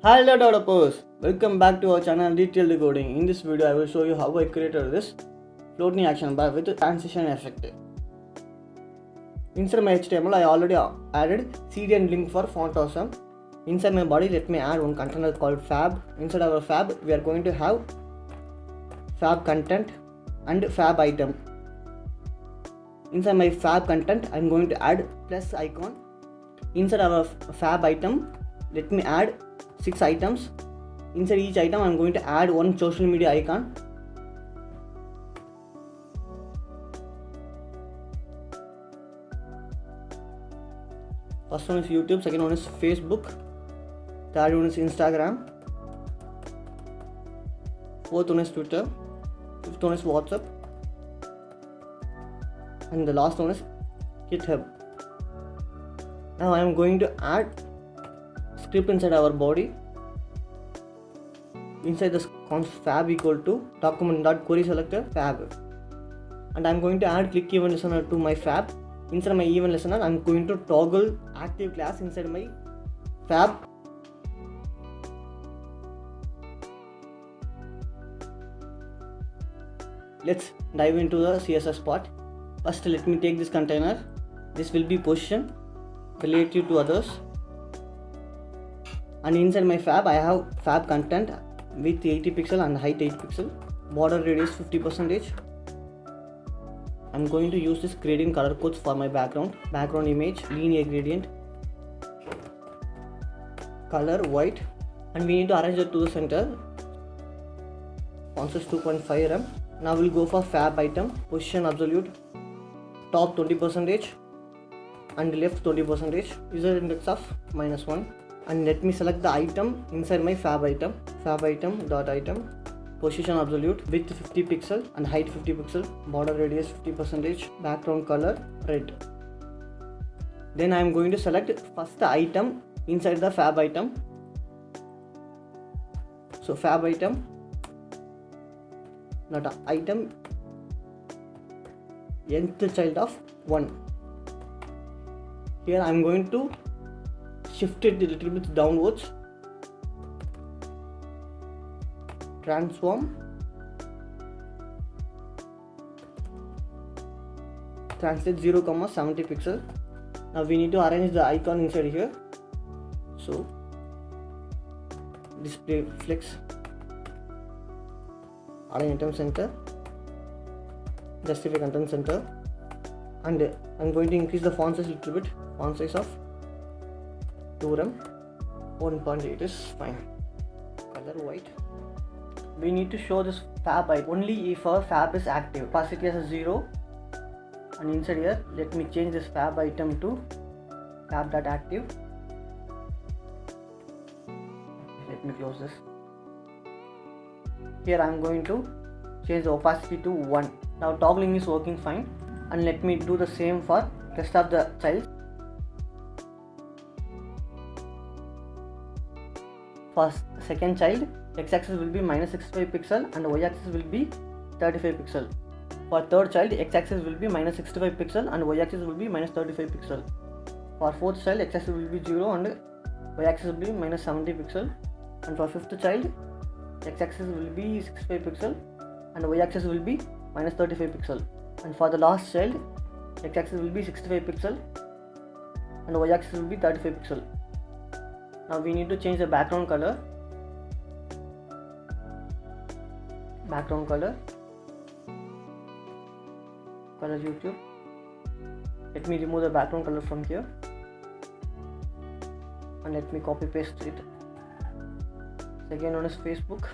Hello developers, welcome back to our channel Detailed Decoding. In this video I will show you how I created this floating action bar with transition effect. Inside my HTML I already added CD and link for font awesome. Inside my body let me add one container called FAB. Inside our FAB we are going to have FAB content and FAB item. Inside my FAB content I am going to add plus icon. Inside our FAB item let me add 6 items. Inside each item I am going to add one social media icon. First one is YouTube, second one is Facebook, third one is Instagram, fourth one is Twitter, fifth one is WhatsApp, and the last one is GitHub. Now I am going to add script inside our body. Inside this const fab equal to document.query selector fab, and I am going to add click event listener to my fab. Inside my event listener I am going to toggle active class inside my fab. Let's dive into the CSS part. First let me take this container. This will be position relative to others, and inside my fab I have fab content with 80 pixel and height 8 pixel, border radius 50%. I'm going to use this gradient color codes for my background image, linear gradient, color white, and we need to arrange it to the center. Font size 2.5 rem. Now we'll go for fab item, position absolute, top 20% and left 20%, user index of -1, and let me select the item inside my fab item dot item, position absolute, width 50 pixel and height 50 pixel, border radius 50%, background color red. Then I am going to select first item inside the fab item. So fab item not item nth child of 1. Here I am going to shift it a little bit downwards, transform, translate 0,70 pixel. Now we need to arrange the icon inside here. So display flex, arrange item center, justify content center, and I'm going to increase the font size a little bit. Font size of 2 rem, 1.8 is fine. Color white. We need to show this fab item only if our fab is active. Opacity as a 0, and inside here let me change this fab item to fab.active. Let me close this. Here I am going to change the opacity to 1. Now toggling is working fine, and let me do the same for rest of the child. For second child, x-axis will be -65 pixel and y-axis will be 35 pixel. For third child, x-axis will be -65 pixel and y-axis will be -35 pixel. For fourth child, x-axis will be 0 and y-axis will be -70 pixel. And for fifth child, x-axis will be 65 pixel and y-axis will be -35 pixel. And for the last child, x-axis will be 65 pixel and y-axis will be 35 pixel. Now we need to change the background color. Color YouTube. Let me remove the background color from here and let me copy paste it. Second one is Facebook,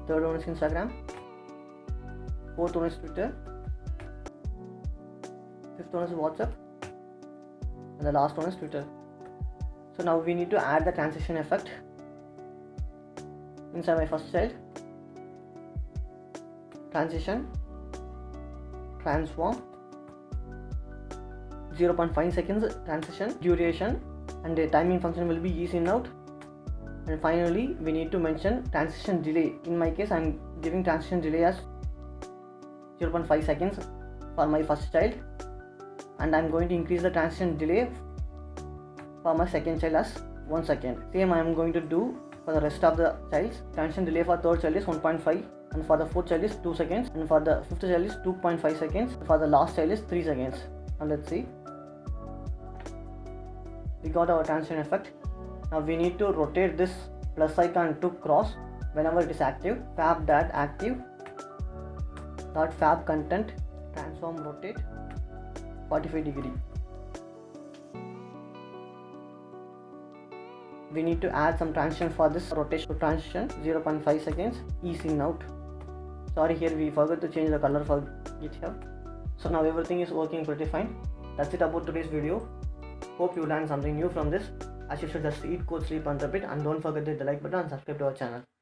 third one is Instagram, fourth one is Twitter, fifth one is WhatsApp, and the last one is Twitter. So now we need to add the transition effect inside my first child. Transition, transform, 0.5 seconds transition duration, and the timing function will be ease in out. And finally we need to mention transition delay. In my case I am giving transition delay as 0.5 seconds for my first child, and I am going to increase the transition delay for my second child as 1 second. Same I am going to do for the rest of the childs. Transition delay for third child is 1.5, and for the fourth child is 2 seconds, and for the fifth child is 2.5 seconds, for the last child is 3 seconds. Now let's see. We got our transition effect. Now we need to rotate this plus icon to cross whenever it is active. FAB that active dot FAB content transform rotate 45 degree. We need to add some transition for this rotation to transition 0.5 seconds, ease in out. Sorry, here we forgot to change the color for GitHub. So now everything is working pretty fine. That's it about today's video. Hope you learned something new from this. As you should just eat, cool, sleep and repeat, and don't forget to hit the like button and subscribe to our channel.